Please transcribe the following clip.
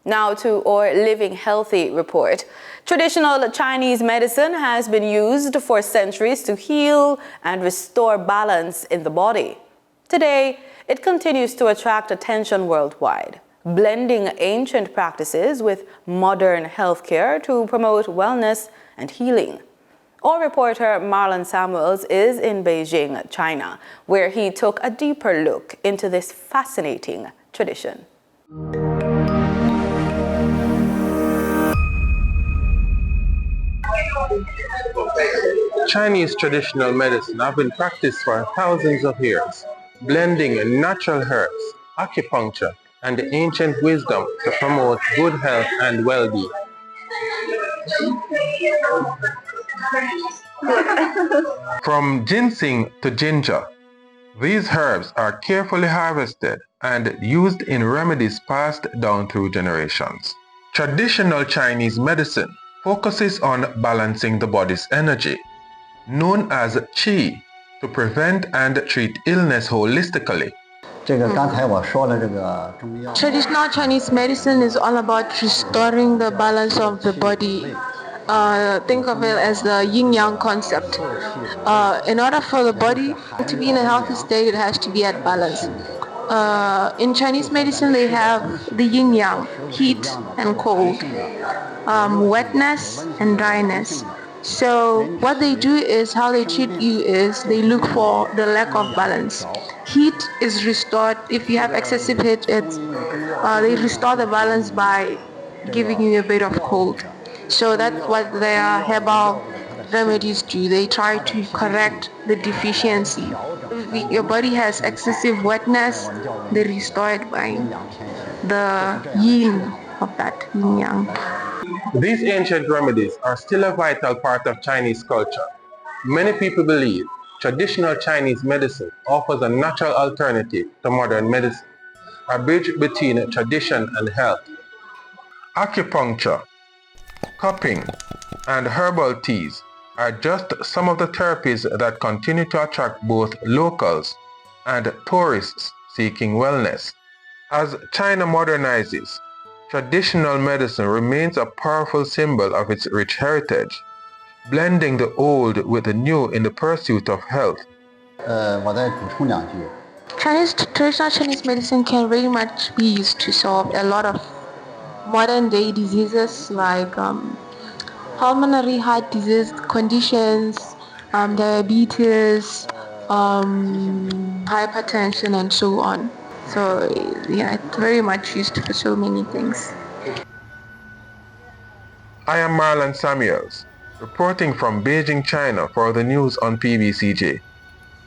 Now to our Living Healthy report. Traditional Chinese medicine has been used for centuries to heal and restore balance in the body. Today, it continues to attract attention worldwide, blending ancient practices with modern healthcare to promote wellness and healing. Our reporter Marlon Samuels is in Beijing, China, where he took a deeper look into this fascinating tradition. Chinese traditional medicine have been practiced for thousands of years, blending natural herbs, acupuncture, and ancient wisdom to promote good health and well-being. From ginseng to ginger, these herbs are carefully harvested and used in remedies passed down through generations. Traditional Chinese medicine focuses on balancing the body's energy, known as qi, to prevent and treat illness holistically. Traditional Chinese medicine is all about restoring the balance of the body. Think of it as the yin-yang concept. In order for the body to be in a healthy state, it has to be at balance. In Chinese medicine, they have the yin-yang, heat and cold, wetness and dryness. So what they do is, how they treat you is, they look for the lack of balance. Heat is restored. If you have excessive heat, they restore the balance by giving you a bit of cold. So that's what their herbal remedies do. They try to correct the deficiency. If your body has excessive wetness, they restore it by the yin of that yin-yang. These ancient remedies are still a vital part of Chinese culture. Many people believe traditional Chinese medicine offers a natural alternative to modern medicine, a bridge between tradition and health. Acupuncture, cupping, and herbal teas are just some of the therapies that continue to attract both locals and tourists seeking wellness. As China modernizes, traditional medicine remains a powerful symbol of its rich heritage, blending the old with the new in the pursuit of health. Traditional Chinese medicine can very much be used to solve a lot of modern day diseases like pulmonary heart disease conditions, diabetes, hypertension, and so on. So yeah, it's very much used for so many things. I am Marlon Samuels, reporting from Beijing, China for the news on PBCJ.